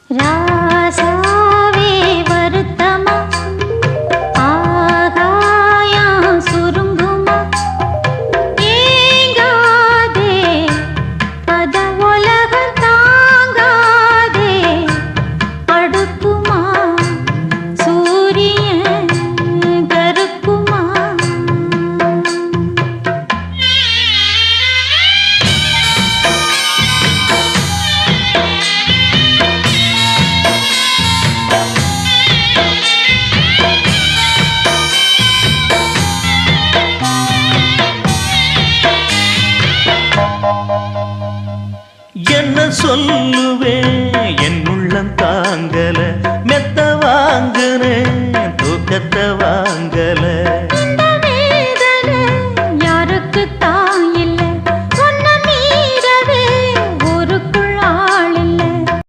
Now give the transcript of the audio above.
ராசாவே வருத்தமா ஆகாயம் சுருங்குமா ஏங்காதே அத உலகம் தாங்காதே அடுக்குமா சூரியன் கருக்குமா என்ன சொல்லுவேன் என் உள்ளம் தாங்கல மெத்த வாங்குனேன் தூக்கத்தை வாங்கல